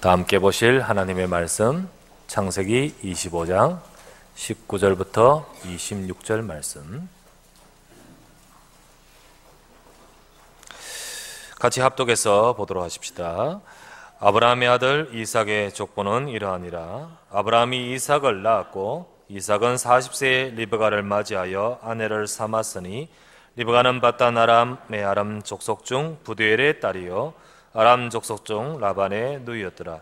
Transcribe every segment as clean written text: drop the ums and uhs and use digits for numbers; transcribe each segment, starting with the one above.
다 함께 보실 하나님의 말씀 창세기 25장 19절부터 26절 말씀 같이 합독해서 보도록 하십시다. 아브라함의 아들 이삭의 족보는 이러하니라. 아브라함이 이삭을 낳았고 이삭은 40세에 리브가를 맞이하여 아내를 삼았으니 리브가는 바단 아람 메아람 족속 중 부두엘의 딸이요 아람 족속 중 라반의 누이였더라.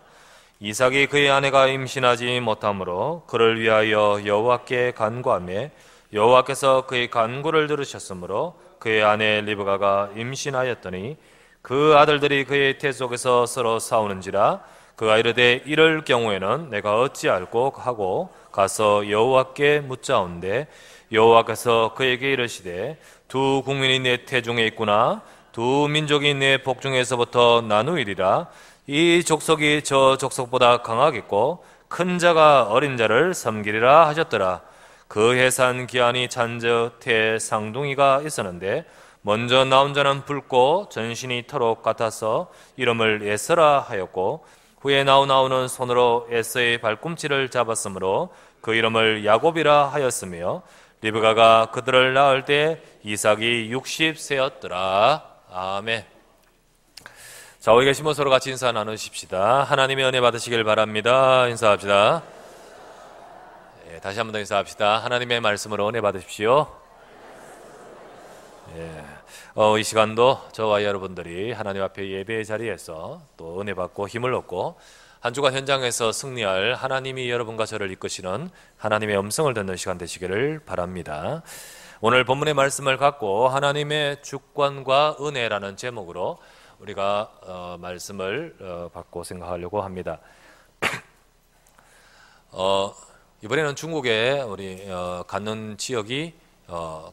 이삭이 그의 아내가 임신하지 못하므로 그를 위하여 여호와께 간구하며 여호와께서 그의 간구를 들으셨으므로 그의 아내 리브가가 임신하였더니 그 아들들이 그의 태 속에서 서로 싸우는지라. 그가 이르되 이럴 경우에는 내가 어찌 알고 하고 가서 여호와께 묻자온대 여호와께서 그에게 이르시되 두 국민이 내 태중에 있구나. 두 민족이 내 복중에서부터 나누이리라. 이 족속이 저 족속보다 강하겠고 큰 자가 어린 자를 섬기리라 하셨더라. 그 해산 기한이 찬저 태 쌍둥이가 있었는데 먼저 나온 자는 붉고 전신이 터록 같아서 이름을 에서라 하였고 후에 나온 아우는 손으로 에서의 발꿈치를 잡았으므로 그 이름을 야곱이라 하였으며 리브가가 그들을 낳을 때 이삭이 60세였더라. 아멘. 자, 우리 계신 분 서로 같이 인사 나누십시다. 하나님의 은혜 받으시길 바랍니다. 인사합시다. 다시 한 번 더 인사합시다. 하나님의 말씀으로 은혜 받으십시오. 이 시간도 저와 여러분들이 하나님 앞에 예배의 자리에서 또 은혜 받고 힘을 얻고 한 주간 현장에서 승리할 하나님이 여러분과 저를 이끄시는 하나님의 음성을 듣는 시간 되시기를 바랍니다. 오늘 본문의 말씀을 갖고 하나님의 주권과 은혜라는 제목으로 우리가 말씀을 받고 생각하려고 합니다. 이번에는 중국에 우리 갔는 지역이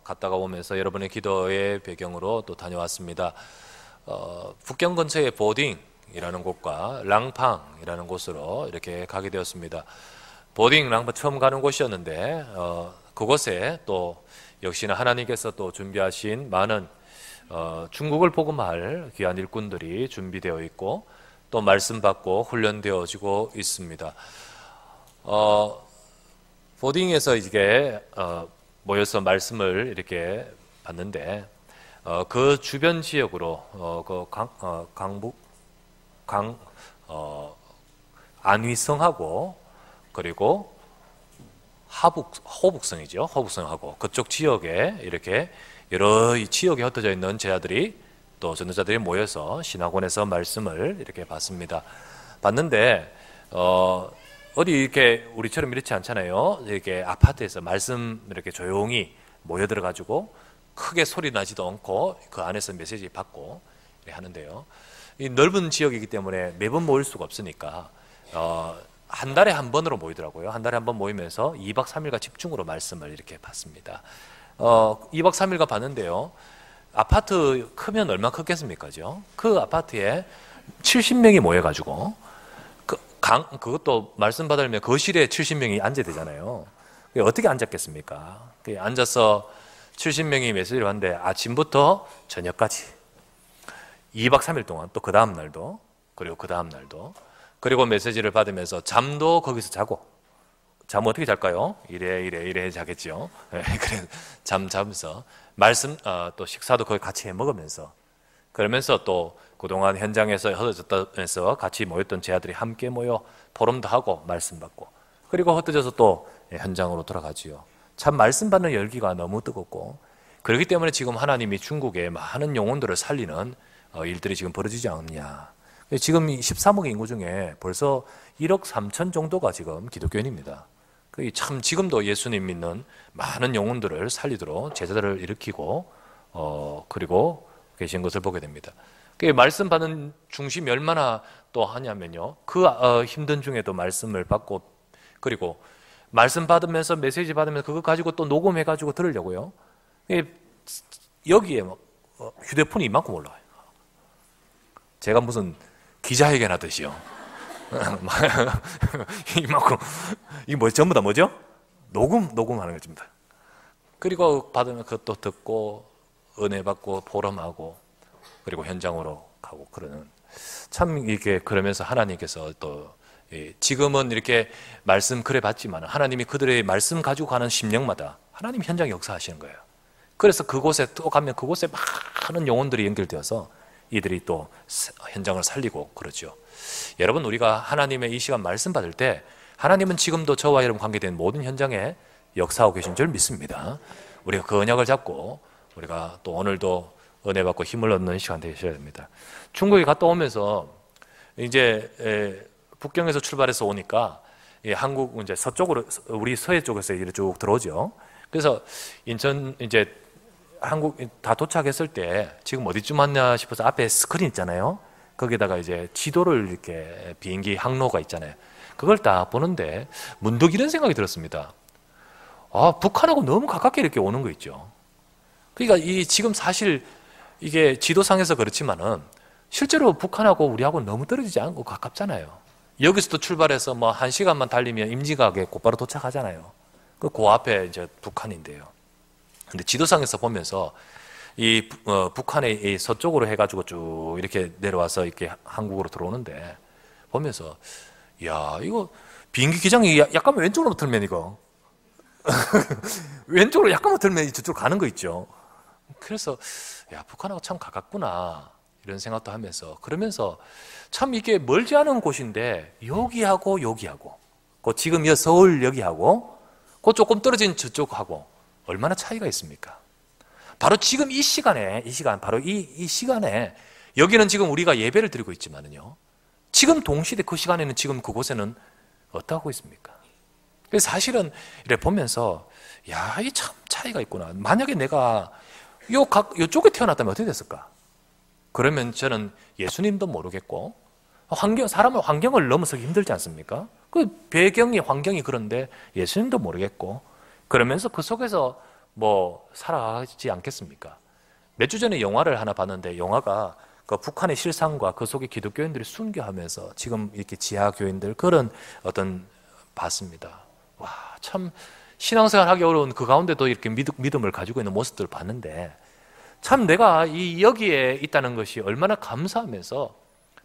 갔다가 오면서 여러분의 기도의 배경으로 또 다녀왔습니다. 북경 근처의 보딩이라는 곳과 랑팡이라는 곳으로 이렇게 가게 되었습니다. 보딩, 랑팡 처음 가는 곳이었는데 그곳에 또 역시나 하나님께서 또 준비하신 많은 중국을 복음할 귀한 일꾼들이 준비되어 있고 또 말씀 받고 훈련되어지고 있습니다. 보딩에서 이게 모여서 말씀을 이렇게 받는데 그 주변 지역으로 그 안위성하고 그리고 호북성이죠. 호북성하고 그쪽 지역에 이렇게 여러 지역에 흩어져 있는 제자들이 또 전도자들이 모여서 신학원에서 말씀을 이렇게 받습니다. 받는데 어디 이렇게 우리처럼 이렇지 않잖아요. 이렇게 아파트에서 말씀 이렇게 조용히 모여들어 가지고 크게 소리 나지도 않고 그 안에서 메시지 받고 하는데요. 이 넓은 지역이기 때문에 매번 모일 수가 없으니까 한 달에 한 번으로 모이더라고요. 한 달에 한 번 모이면서 2박 3일간 집중으로 말씀을 이렇게 받습니다. 2박 3일간 봤는데요. 아파트 크면 얼마나 크겠습니까? 그 아파트에 70명이 모여가지고 그것도 말씀 받으려면 거실에 70명이 앉아야 되잖아요. 어떻게 앉았겠습니까? 앉아서 70명이 메시지를 하는데 아침부터 저녁까지 2박 3일 동안 또 그 다음 날도 그리고 그 다음 날도 그리고 메시지를 받으면서 잠도 거기서 자고 잠 어떻게 잘까요? 이래 자겠죠. 그래 잠 자면서 말씀 또 식사도 거기 같이 해 먹으면서 그러면서 또 그동안 현장에서 흩어졌다면서 같이 모였던 제자들이 함께 모여 토론도 하고 말씀 받고 그리고 흩어져서 또 현장으로 돌아가지요. 참 말씀 받는 열기가 너무 뜨겁고 그렇기 때문에 지금 하나님이 중국의 많은 영혼들을 살리는 일들이 지금 벌어지지 않느냐. 지금 13억 인구 중에 벌써 1억 3천 정도가 지금 기독교인입니다. 참 지금도 예수님 믿는 많은 영혼들을 살리도록 제자들을 일으키고 그리고 계신 것을 보게 됩니다. 말씀 받는 중심이 얼마나 또 하냐면요. 그 힘든 중에도 말씀을 받고 그리고 말씀 받으면서 메시지 받으면서 그거 가지고 또 녹음해가지고 들으려고요. 여기에 휴대폰이 이만큼 올라와요. 제가 무슨 기자회견 하듯이요. 이만큼 이게 전부 다 뭐죠? 녹음하는 것입니다. 그리고 받으면 그것도 듣고 은혜 받고 포럼하고 그리고 현장으로 가고 그러는 참 이게 그러면서 하나님께서 또 지금은 이렇게 말씀 그래 봤지만 하나님이 그들의 말씀 가지고 가는 심령마다 하나님 현장에 역사하시는 거예요. 그래서 그곳에 또 가면 그곳에 많은 영혼들이 연결되어서 이들이 또 현장을 살리고 그러죠. 여러분, 우리가 하나님의 이 시간 말씀 받을 때 하나님은 지금도 저와 여러분 관계된 모든 현장에 역사하고 계신 줄 믿습니다. 우리가 그 언약을 잡고 우리가 또 오늘도 은혜 받고 힘을 얻는 시간 되셔야 됩니다. 중국에 갔다 오면서 이제 북경에서 출발해서 오니까 한국 이제 서쪽으로 우리 서해 쪽에서 이렇게 쭉 들어오죠. 그래서 인천 이제 한국 다 도착했을 때 지금 어디쯤 왔냐 싶어서 앞에 스크린 있잖아요. 거기다가 이제 지도를 이렇게 비행기 항로가 있잖아요. 그걸 딱 보는데 문득 이런 생각이 들었습니다. 아, 북한하고 너무 가깝게 이렇게 오는 거 있죠. 그러니까 이 지금 사실 이게 지도상에서 그렇지만은 실제로 북한하고 우리하고 너무 떨어지지 않고 가깝잖아요. 여기서도 출발해서 뭐 1시간만 달리면 임진각에 곧바로 도착하잖아요. 그 앞에 이제 북한인데요. 근데 지도상에서 보면서 이 북한의 이 서쪽으로 해가지고 쭉 이렇게 내려와서 이렇게 한국으로 들어오는데 보면서 야, 이거 비행기 기장이 약간만 왼쪽으로 틀면 이거 왼쪽으로 약간만 틀면 저쪽 가는 거 있죠. 그래서 야, 북한하고 참 가깝구나 이런 생각도 하면서 그러면서 참 이게 멀지 않은 곳인데 여기하고 여기하고 그 지금 이 서울 여기하고 그 조금 떨어진 저쪽하고 얼마나 차이가 있습니까? 바로 지금 이 시간에 바로 이 시간에 여기는 지금 우리가 예배를 드리고 있지만은요. 지금 동시대 그 시간에는 지금 그곳에는 어떠하고 있습니까? 그래서 사실은 이래 보면서 야, 이 참 차이가 있구나. 만약에 내가 요쪽에 태어났다면 어떻게 됐을까? 그러면 저는 예수님도 모르겠고 사람은 환경을 넘어서기 힘들지 않습니까? 그 배경이 환경이 그런데 예수님도 모르겠고 그러면서 그 속에서 뭐 살아가지 않겠습니까? 몇 주 전에 영화를 하나 봤는데 영화가 그 북한의 실상과 그 속에 기독교인들이 순교하면서 지금 이렇게 지하교인들 그런 어떤 봤습니다. 와, 참 신앙생활 하기 어려운 그 가운데도 이렇게 믿음을 가지고 있는 모습들을 봤는데 참 내가 여기에 있다는 것이 얼마나 감사하면서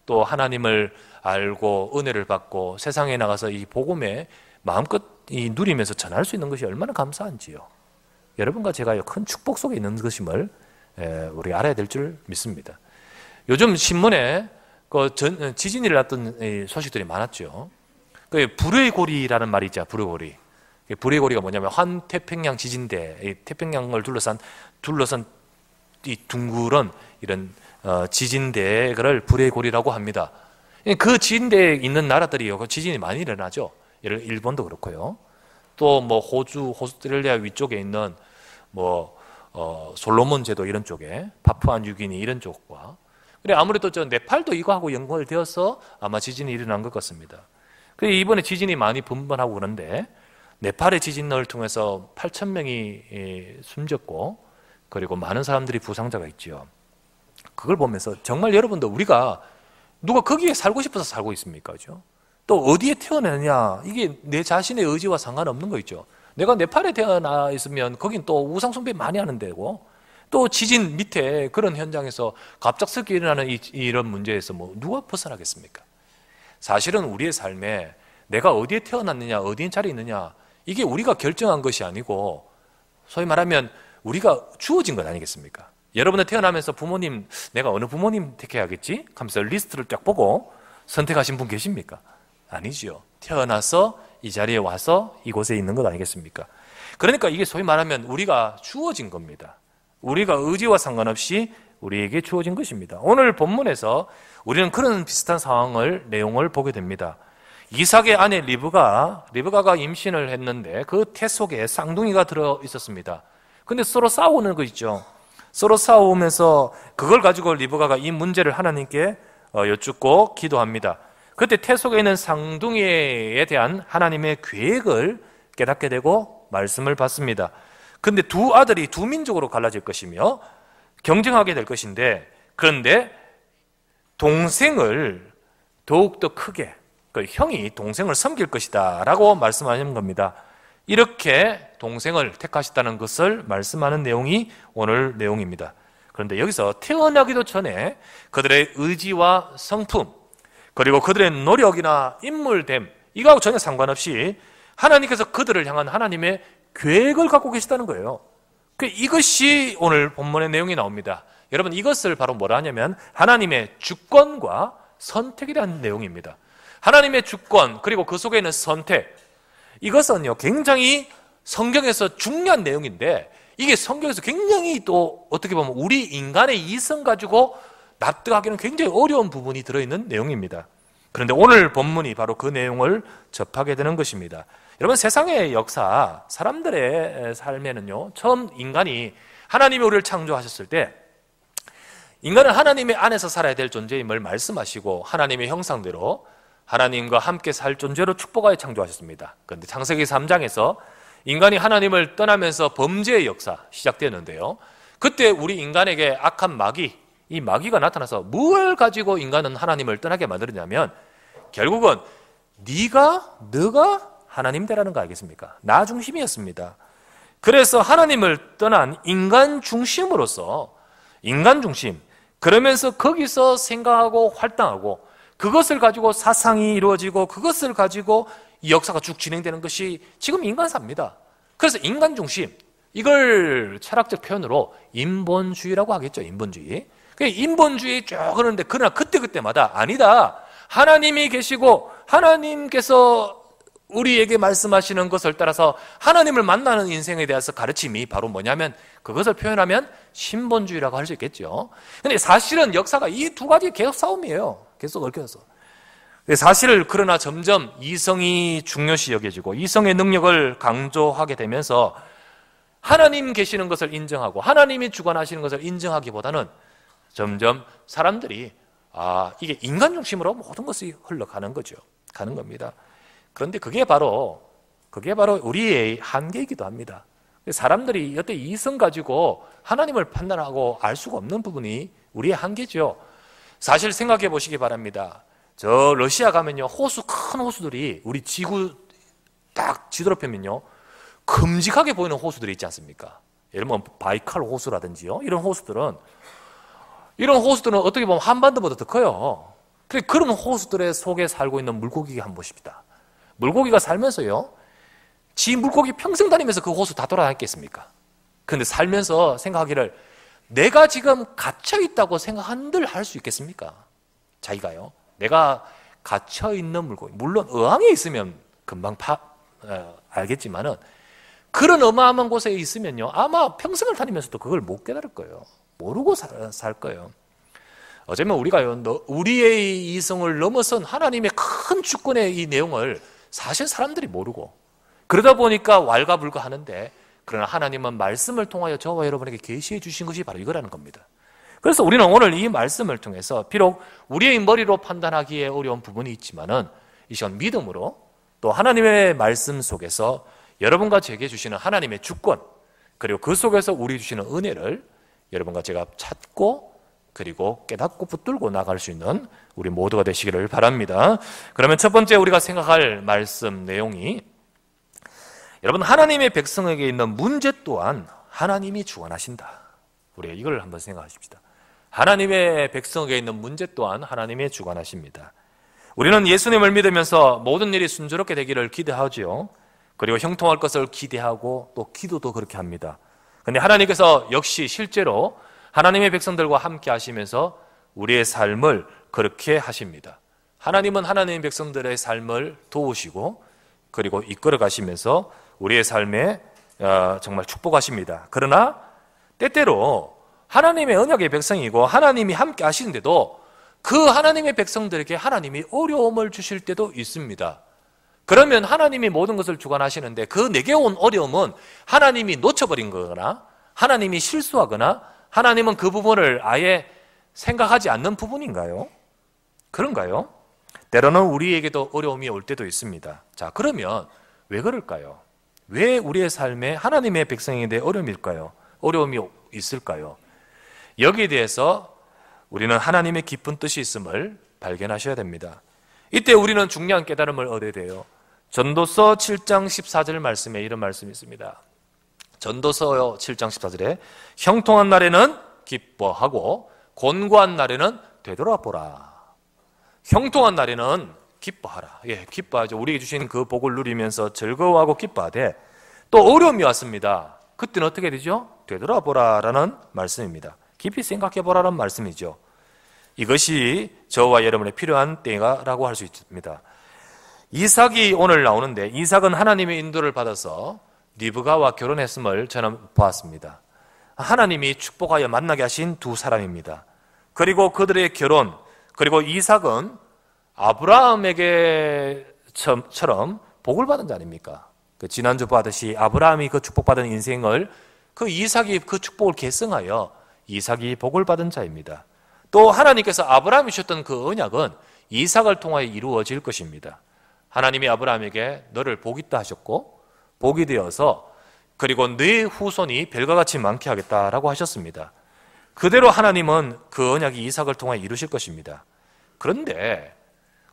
또 하나님을 알고 은혜를 받고 세상에 나가서 이 복음에 마음껏 누리면서 전할 수 있는 것이 얼마나 감사한지요. 여러분과 제가 큰 축복 속에 있는 것임을 우리가 알아야 될 줄 믿습니다. 요즘 신문에 지진이 났던 소식들이 많았죠. 불의 고리라는 말이 있죠. 불의 고리. 불의 고리가 뭐냐면 환태평양 지진대, 태평양을 둘러싼 이 둥그런 이런 지진대를 불의 고리라고 합니다. 그 지진대에 있는 나라들이 지진이 많이 일어나죠. 예를 들어 일본도 그렇고요. 또 뭐 호주, 오스트레일리아 위쪽에 있는 뭐 솔로몬 제도 이런 쪽에 파푸아 뉴기니 이런 쪽과 그래 아무래도 저 네팔도 이거하고 연결되어서 아마 지진이 일어난 것 같습니다. 그래 이번에 지진이 많이 분분하고 그런데 네팔의 지진을 통해서 8,000명이 숨졌고 그리고 많은 사람들이 부상자가 있죠. 그걸 보면서 정말 여러분도 우리가 누가 거기에 살고 싶어서 살고 있습니까? 그죠? 또 어디에 태어나느냐 이게 내 자신의 의지와 상관없는 거 있죠. 내가 네팔에 태어나 있으면 거긴 또 우상 숭배 많이 하는 데고 또 지진 밑에 그런 현장에서 갑작스럽게 일어나는 이런 문제에서 뭐 누가 벗어나겠습니까? 사실은 우리의 삶에 내가 어디에 태어났느냐 어디에 자리에 있느냐 이게 우리가 결정한 것이 아니고 소위 말하면 우리가 주어진 것 아니겠습니까? 여러분은 태어나면서 부모님 내가 어느 부모님 택해야겠지? 하면서 리스트를 쫙 보고 선택하신 분 계십니까? 아니지요. 태어나서 이 자리에 와서 이곳에 있는 것 아니겠습니까? 그러니까 이게 소위 말하면 우리가 주어진 겁니다. 우리가 의지와 상관없이 우리에게 주어진 것입니다. 오늘 본문에서 우리는 그런 비슷한 내용을 보게 됩니다. 이삭의 아내 리브가가 임신을 했는데 그 태 속에 쌍둥이가 들어 있었습니다. 근데 서로 싸우는 거 있죠. 서로 싸우면서 그걸 가지고 리브가가 이 문제를 하나님께 여쭙고 기도합니다. 그때 태 속에 있는 쌍둥이에 대한 하나님의 계획을 깨닫게 되고 말씀을 받습니다. 근데 두 아들이 두 민족으로 갈라질 것이며 경쟁하게 될 것인데 그런데 동생을 더욱더 크게 형이 동생을 섬길 것이다 라고 말씀하는 겁니다. 이렇게 동생을 택하셨다는 것을 말씀하는 내용이 오늘 내용입니다. 그런데 여기서 태어나기도 전에 그들의 의지와 성품, 그리고 그들의 노력이나 인물됨, 이거하고 전혀 상관없이 하나님께서 그들을 향한 하나님의 계획을 갖고 계시다는 거예요. 이것이 오늘 본문의 내용이 나옵니다. 여러분, 이것을 바로 뭐라 하냐면 하나님의 주권과 선택이라는 내용입니다. 하나님의 주권, 그리고 그 속에 있는 선택, 이것은요 굉장히 성경에서 중요한 내용인데, 이게 성경에서 굉장히 또 어떻게 보면 우리 인간의 이성 가지고 납득하기는 굉장히 어려운 부분이 들어있는 내용입니다. 그런데 오늘 본문이 바로 그 내용을 접하게 되는 것입니다. 여러분, 세상의 역사, 사람들의 삶에는요, 처음 인간이 하나님이 우리를 창조하셨을 때 인간은 하나님의 안에서 살아야 될 존재임을 말씀하시고 하나님의 형상대로 하나님과 함께 살 존재로 축복하여 창조하셨습니다. 그런데 창세기 3장에서 인간이 하나님을 떠나면서 범죄의 역사 시작되는데요, 그때 우리 인간에게 악한 마귀, 이 마귀가 나타나서 뭘 가지고 인간은 하나님을 떠나게 만들었냐면 결국은 너가 하나님 되라는 거 알겠습니까? 나 중심이었습니다. 그래서 하나님을 떠난 인간 중심으로서, 인간 중심, 그러면서 거기서 생각하고 활동하고 그것을 가지고 사상이 이루어지고 그것을 가지고 이 역사가 쭉 진행되는 것이 지금 인간사입니다. 그래서 인간 중심, 이걸 철학적 표현으로 인본주의라고 하겠죠. 인본주의. 인본주의 쭉 그러는데, 그러나 그때마다 아니다, 하나님이 계시고 하나님께서 우리에게 말씀하시는 것을 따라서 하나님을 만나는 인생에 대해서 가르침이 바로 뭐냐면, 그것을 표현하면 신본주의라고 할 수 있겠죠. 근데 사실은 역사가 이 두 가지 계속 싸움이에요. 계속 얽혀서. 사실 그러나 점점 이성이 중요시 여겨지고 이성의 능력을 강조하게 되면서 하나님 계시는 것을 인정하고 하나님이 주관하시는 것을 인정하기보다는 점점 사람들이 이게 인간 중심으로 모든 것이 흘러가는 거죠. 가는 겁니다. 그런데 그게 바로 우리의 한계이기도 합니다. 사람들이 여태 이성 가지고 하나님을 판단하고 알 수가 없는 부분이 우리의 한계죠. 사실 생각해 보시기 바랍니다. 저 러시아 가면요, 큰 호수들이 우리 지구 딱 지도로 펴면요 큼직하게 보이는 호수들이 있지 않습니까? 예를 들면 바이칼 호수라든지요, 이런 호수들은 어떻게 보면 한반도보다 더 커요. 그런 호수들의 속에 살고 있는 물고기 한번 보십시다. 물고기가 살면서요, 지 물고기 평생 다니면서 그 호수 다 돌아다녔겠습니까? 그런데 살면서 생각하기를 내가 지금 갇혀있다고 생각한들 할 수 있겠습니까? 자기가요, 내가 갇혀있는 물고기, 물론 어항에 있으면 금방 알겠지만은 그런 어마어마한 곳에 있으면요 아마 평생을 다니면서도 그걸 못 깨달을 거예요. 모르고 살 거예요. 어쩌면 우리가요, 우리의 이성을 넘어선 하나님의 큰 주권의 이 내용을 사실 사람들이 모르고, 그러다 보니까 왈가불가하는데, 그러나 하나님은 말씀을 통하여 저와 여러분에게 계시해 주신 것이 바로 이거라는 겁니다. 그래서 우리는 오늘 이 말씀을 통해서 비록 우리의 머리로 판단하기에 어려운 부분이 있지만은 이 시간 믿음으로 또 하나님의 말씀 속에서 여러분과 제게 주시는 하나님의 주권, 그리고 그 속에서 우리 주시는 은혜를 여러분과 제가 찾고 그리고 깨닫고 붙들고 나갈 수 있는 우리 모두가 되시기를 바랍니다. 그러면 첫 번째 우리가 생각할 말씀 내용이, 여러분, 하나님의 백성에게 있는 문제 또한 하나님이 주관하신다. 우리가 이걸 한번 생각하십시다. 하나님의 백성에게 있는 문제 또한 하나님이 주관하십니다. 우리는 예수님을 믿으면서 모든 일이 순조롭게 되기를 기대하지요. 그리고 형통할 것을 기대하고 또 기도도 그렇게 합니다. 그런데 하나님께서 역시 실제로 하나님의 백성들과 함께 하시면서 우리의 삶을 그렇게 하십니다. 하나님은 하나님의 백성들의 삶을 도우시고 그리고 이끌어 가시면서 우리의 삶에 정말 축복하십니다. 그러나 때때로 하나님의 언약의 백성이고 하나님이 함께 하시는데도 그 하나님의 백성들에게 하나님이 어려움을 주실 때도 있습니다. 그러면 하나님이 모든 것을 주관하시는데 그 내게 온 어려움은 하나님이 놓쳐버린 거거나 하나님이 실수하거나 하나님은 그 부분을 아예 생각하지 않는 부분인가요? 그런가요? 때로는 우리에게도 어려움이 올 때도 있습니다. 자, 그러면 왜 그럴까요? 왜 우리의 삶에 하나님의 백성에 대해 어려움이 있을까요? 여기에 대해서 우리는 하나님의 깊은 뜻이 있음을 발견하셔야 됩니다. 이때 우리는 중요한 깨달음을 얻어야 돼요. 전도서 7장 14절 말씀에 이런 말씀이 있습니다. 전도서 7장 14절에 형통한 날에는 기뻐하고 곤고한 날에는 되돌아보라. 형통한 날에는 기뻐하라. 예, 기뻐하죠. 우리에게 주신 그 복을 누리면서 즐거워하고 기뻐하되 또 어려움이 왔습니다. 그때는 어떻게 되죠? 되돌아보라라는 말씀입니다. 깊이 생각해보라는 말씀이죠. 이것이 저와 여러분의 필요한 때라고 할 수 있습니다. 이삭이 오늘 나오는데 이삭은 하나님의 인도를 받아서 리브가와 결혼했음을 저는 보았습니다. 하나님이 축복하여 만나게 하신 두 사람입니다. 그리고 그들의 결혼, 그리고 이삭은 아브라함에게처럼 복을 받은 자 아닙니까? 지난주 보았듯이 아브라함이 그 축복받은 인생을 그 이삭이 그 축복을 계승하여 이삭이 복을 받은 자입니다. 또 하나님께서 아브라함이 주셨던 그 언약은 이삭을 통하여 이루어질 것입니다. 하나님이 아브라함에게 너를 복 있다 하셨고 복이 되어서 그리고 네 후손이 별과 같이 많게 하겠다라고 하셨습니다. 그대로 하나님은 그 언약이 이삭을 통하여 이루실 것입니다. 그런데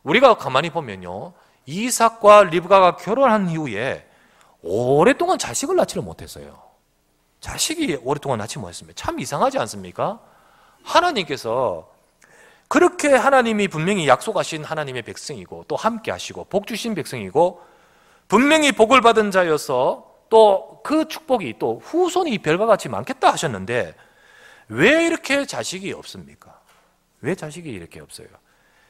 우리가 가만히 보면요, 이삭과 리브가가 결혼한 이후에 오랫동안 자식을 낳지를 못했어요. 자식이 오랫동안 낳지 못했습니다. 참 이상하지 않습니까? 하나님께서 그렇게 하나님이 분명히 약속하신 하나님의 백성이고 또 함께 하시고 복 주신 백성이고 분명히 복을 받은 자여서 또 그 축복이 또 후손이 별과 같이 많겠다 하셨는데 왜 이렇게 자식이 없습니까? 왜 자식이 이렇게 없어요?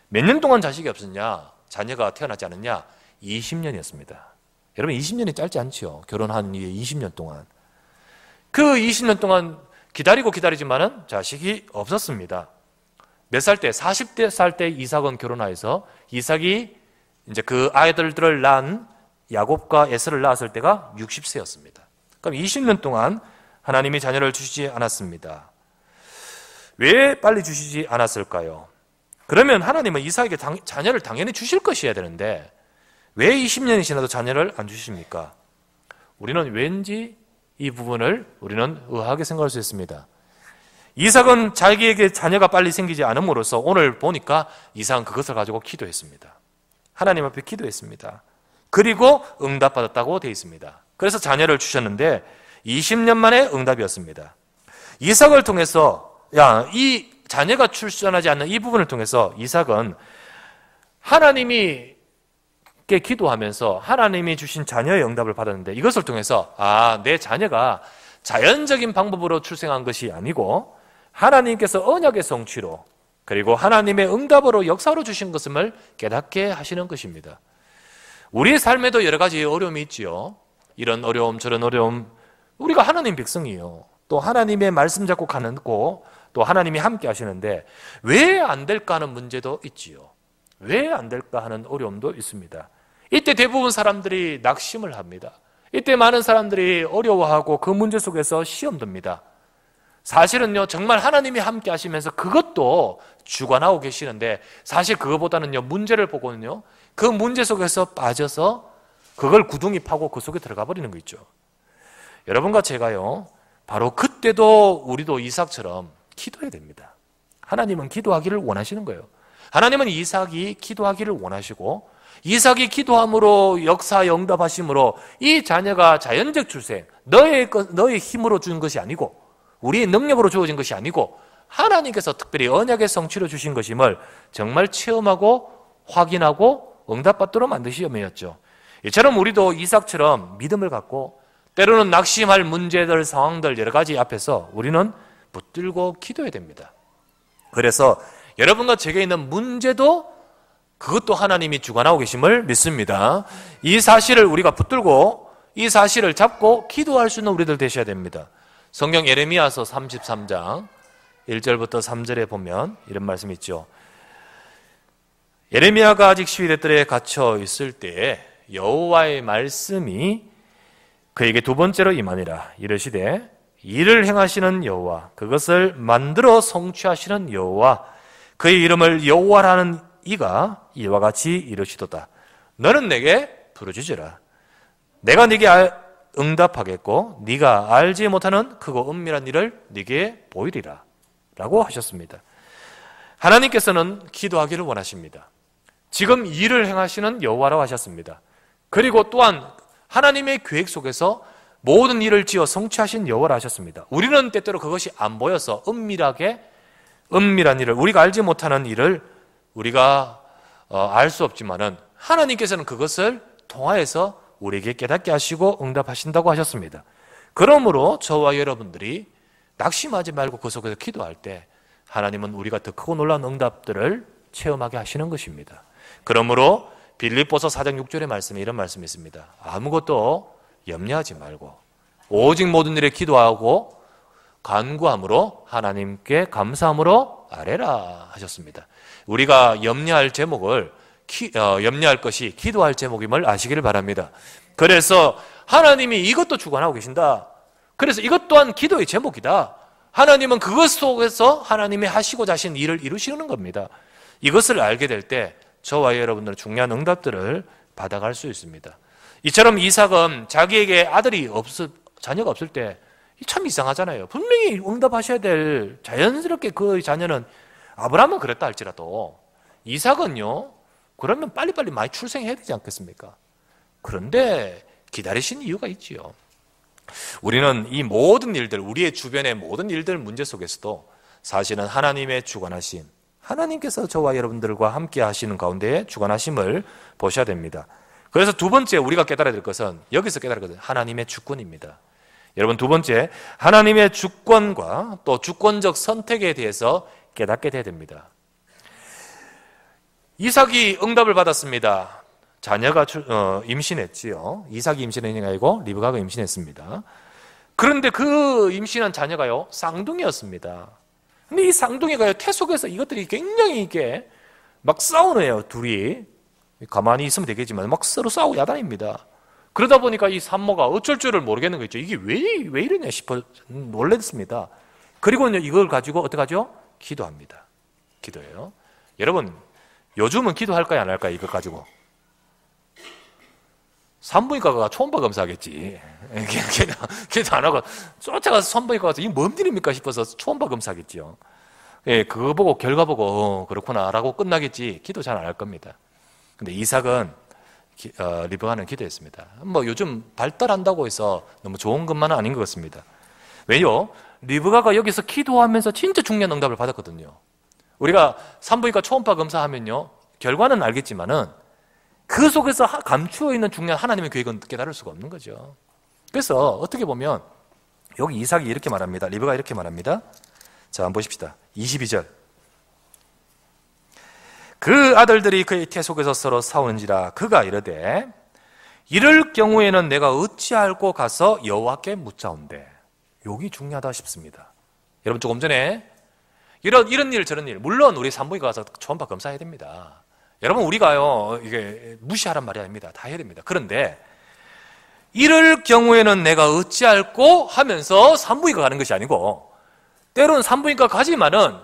몇 년 동안 자식이 없었냐? 자녀가 태어나지 않았냐? 20년이었습니다. 여러분 20년이 짧지 않죠? 결혼한 이후에 20년 동안. 그 20년 동안 기다리고 기다리지만은 자식이 없었습니다. 몇 살 때? 40대 살 때 이삭은 결혼하여서 이삭이 이제 그 아이들을 낳은 야곱과 에서를 낳았을 때가 60세였습니다. 그럼 20년 동안 하나님이 자녀를 주시지 않았습니다. 왜 빨리 주시지 않았을까요? 그러면 하나님은 이삭에게 자녀를 당연히 주실 것이어야 되는데 왜 20년이 지나도 자녀를 안 주십니까? 우리는 왠지 이 부분을 우리는 의아하게 생각할 수 있습니다. 이삭은 자기에게 자녀가 빨리 생기지 않음으로써 오늘 보니까 이삭은 그것을 가지고 기도했습니다. 하나님 앞에 기도했습니다. 그리고 응답받았다고 되어 있습니다. 그래서 자녀를 주셨는데 20년 만에 응답이었습니다. 이삭을 통해서 이 자녀가 출산하지 않는 이 부분을 통해서 이삭은 하나님이 기도하면서 하나님이 주신 자녀의 응답을 받았는데 이것을 통해서 내 자녀가 자연적인 방법으로 출생한 것이 아니고 하나님께서 언약의 성취로 그리고 하나님의 응답으로 역사로 주신 것임을 깨닫게 하시는 것입니다. 우리의 삶에도 여러 가지 어려움이 있지요. 이런 어려움 저런 어려움, 우리가 하나님 백성이에요. 또 하나님의 말씀 잡고 가는 고 또 하나님이 함께 하시는데 왜 안 될까 하는 문제도 있지요. 왜 안 될까 하는 어려움도 있습니다. 이때 대부분 사람들이 낙심을 합니다. 이때 많은 사람들이 어려워하고 그 문제 속에서 시험 듭니다. 사실은요, 정말 하나님이 함께 하시면서 그것도 주관하고 계시는데 사실 그거보다는요, 문제를 보고는요, 그 문제 속에서 빠져서 그걸 구덩이 파고 그 속에 들어가 버리는 거 있죠. 여러분과 제가요, 바로 그때도 우리도 이삭처럼 기도해야 됩니다. 하나님은 기도하기를 원하시는 거예요. 하나님은 이삭이 기도하기를 원하시고 이삭이 기도함으로 역사에 응답하심으로 이 자녀가 자연적 출생, 너의 힘으로 준 것이 아니고 우리의 능력으로 주어진 것이 아니고 하나님께서 특별히 언약의 성취로 주신 것임을 정말 체험하고 확인하고 응답받도록 만드시면였죠. 이처럼 우리도 이삭처럼 믿음을 갖고 때로는 낙심할 문제들, 상황들 여러 가지 앞에서 우리는 붙들고 기도해야 됩니다. 그래서 여러분과 제게 있는 문제도 그것도 하나님이 주관하고 계심을 믿습니다. 이 사실을 우리가 붙들고 이 사실을 잡고 기도할 수 있는 우리들 되셔야 됩니다. 성경 예레미야서 33장 1절부터 3절에 보면 이런 말씀이 있죠. 예레미야가 아직 시위대 뜰에 갇혀 있을 때에 여호와의 말씀이 그에게 두 번째로 임하니라. 이르시되 일을 행하시는 여호와, 그것을 만들어 성취하시는 여호와, 그의 이름을 여호와라는 이가 이와 같이 이르시도다. 너는 내게 부르짖으라. 내가 네게 응답하겠고 네가 알지 못하는 크고 은밀한 일을 네게 보이리라 라고 하셨습니다. 하나님께서는 기도하기를 원하십니다. 지금 일을 행하시는 여호와라고 하셨습니다. 그리고 또한 하나님의 계획 속에서 모든 일을 지어 성취하신 여호와라 하셨습니다. 우리는 때때로 그것이 안 보여서 은밀한 일을, 우리가 알지 못하는 일을 우리가 알 수 없지만은 하나님께서는 그것을 통하여서 우리에게 깨닫게 하시고 응답하신다고 하셨습니다. 그러므로 저와 여러분들이 낙심하지 말고 그 속에서 기도할 때 하나님은 우리가 더 크고 놀라운 응답들을 체험하게 하시는 것입니다. 그러므로 빌립보서 4장 6절의 말씀에 이런 말씀이 있습니다. 아무것도 염려하지 말고 오직 모든 일에 기도하고 간구함으로 하나님께 감사함으로 아뢰라 하셨습니다. 우리가 염려할 것이 기도할 제목임을 아시기를 바랍니다. 그래서 하나님이 이것도 주관하고 계신다. 그래서 이것 또한 기도의 제목이다. 하나님은 그것 속에서 하나님이 하시고자 하신 일을 이루시는 겁니다. 이것을 알게 될 때 저와 여러분들은 중요한 응답들을 받아갈 수 있습니다. 이처럼 이삭은 자기에게 자녀가 없을 때 참 이상하잖아요. 분명히 응답하셔야 될, 자연스럽게 그 자녀는, 아브라함은 그랬다 할지라도 이삭은요, 그러면 빨리빨리 많이 출생해야 되지 않겠습니까? 그런데 기다리신 이유가 있지요. 우리는 이 모든 일들, 우리의 주변의 모든 일들 문제 속에서도 사실은 하나님의 주관하심, 하나님께서 저와 여러분들과 함께 하시는 가운데 주관하심을 보셔야 됩니다. 그래서 두 번째 우리가 깨달아야 될 것은, 여기서 깨달아야 될 것은 하나님의 주권입니다. 여러분, 두 번째, 하나님의 주권과 또 주권적 선택에 대해서 깨닫게 돼야 됩니다. 이삭이 응답을 받았습니다. 자녀가 임신했지요. 이삭이 임신한 게 아니고 리브가가 임신했습니다. 그런데 그 임신한 자녀가요, 쌍둥이였습니다. 근데 이 쌍둥이가요, 태 속에서 이것들이 굉장히 이게 막 싸우네요, 둘이. 가만히 있으면 되겠지만 막 서로 싸우고 야단입니다. 그러다 보니까 이 산모가 어쩔 줄을 모르겠는 거죠. 이게 왜 이러냐 싶어 놀랐습니다. 그리고 이걸 가지고 어떡하죠? 기도합니다. 기도해요. 여러분, 요즘은 기도할까요, 안 할까요? 이거 가지고. 산부인과가 초음파 검사하겠지. 기도 안 하고 쫓아가서 산부인과 가서 이게 뭔 일입니까 싶어서 초음파 검사하겠지요. 예, 그거 보고 결과 보고 그렇구나라고 끝나겠지. 기도 잘 안 할 겁니다. 근데 이삭은 리브가는 기도했습니다. 뭐 요즘 발달한다고 해서 너무 좋은 것만은 아닌 것 같습니다. 왜요? 리브가가 여기서 기도하면서 진짜 중요한 응답을 받았거든요. 우리가 산부인과 초음파 검사하면요, 결과는 알겠지만은 그 속에서 감추어 있는 중요한 하나님의 계획은 깨달을 수가 없는 거죠. 그래서 어떻게 보면 여기 이삭이 이렇게 말합니다. 리브가 이렇게 말합니다. 자, 한번 보십시다. 22절. 그 아들들이 그의 태 속에서 서로 싸우는지라 그가 이르되 이럴 경우에는 내가 어찌할꼬 가서 여호와께 묻자온대. 여기 중요하다 싶습니다. 여러분, 조금 전에 이런 일 저런 일, 물론 우리 산부인과 가서 초음파 검사해야 됩니다. 여러분, 우리가요 이게 무시하란 말이 아닙니다. 다 해야 됩니다. 그런데 이럴 경우에는 내가 어찌할꼬 하면서 산부인과 가는 것이 아니고, 때로는 산부인과 가지만은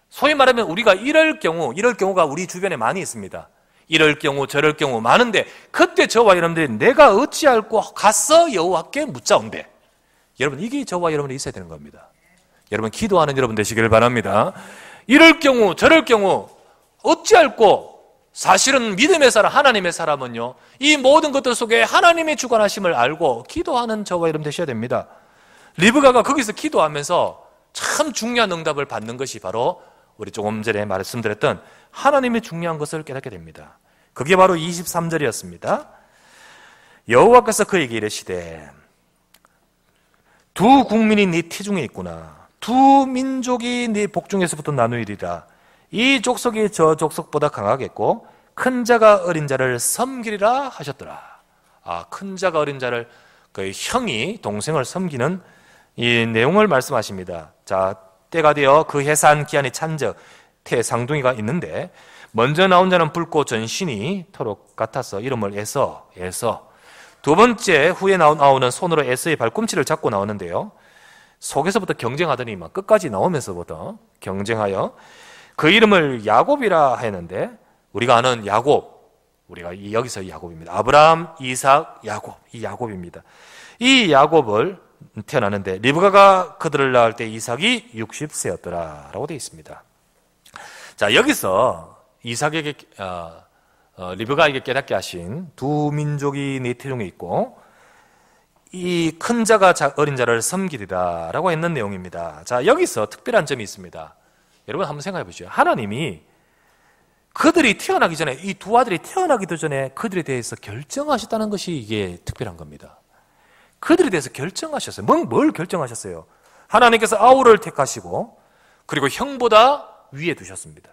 소위 말하면 우리가 이럴 경우가 우리 주변에 많이 있습니다. 이럴 경우 저럴 경우 많은데, 그때 저와 여러분들이 내가 어찌할꼬 가서 여호와께 묻자온대. 여러분, 이게 저와 여러분이 있어야 되는 겁니다. 여러분, 기도하는 여러분 되시길 바랍니다. 이럴 경우 저럴 경우 어찌할꼬, 사실은 믿음의 사람, 하나님의 사람은요, 이 모든 것들 속에 하나님의 주관하심을 알고 기도하는 저와 여러분 되셔야 됩니다. 리브가가 거기서 기도하면서 참 중요한 응답을 받는 것이 바로 우리 조금 전에 말씀드렸던 하나님의 중요한 것을 깨닫게 됩니다. 그게 바로 23절이었습니다. 여호와께서 그에게 이르시되 두 국민이 네 태중에 있구나. 두 민족이 네 복중에서부터 나누리라. 이 족속이 저 족속보다 강하겠고 큰 자가 어린 자를 섬기리라 하셨더라. 큰 자가 어린 자를, 그 형이 동생을 섬기는 이 내용을 말씀하십니다. 자, 때가 되어 그 해산 기한이 찬적 태상둥이가 있는데, 먼저 나온 자는 붉고 전신이 토록 같아서 이름을 에서. 두 번째 후에 나오는 손으로 에서의 발꿈치를 잡고 나오는데요, 속에서부터 경쟁하더니 막 끝까지 나오면서부터 경쟁하여 그 이름을 야곱이라 했는데, 우리가 아는 야곱, 우리가 여기서 야곱입니다. 아브라함, 이삭, 야곱, 이 야곱입니다. 이 야곱을 태어나는데 리브가가 그들을 낳을 때 이삭이 60세였더라 라고 되어 있습니다. 자, 여기서 이삭에게 리브가에게 깨닫게 하신 두 민족이 네 태중에 있고 이 큰 자가 어린 자를 섬기리라 라고 했는 내용입니다. 자, 여기서 특별한 점이 있습니다. 여러분 한번 생각해 보시죠. 하나님이 그들이 태어나기 전에, 이 두 아들이 태어나기도 전에 그들에 대해서 결정하셨다는 것이 이게 특별한 겁니다. 그들에 대해서 결정하셨어요. 뭘 결정하셨어요? 하나님께서 아우를 택하시고 그리고 형보다 위에 두셨습니다.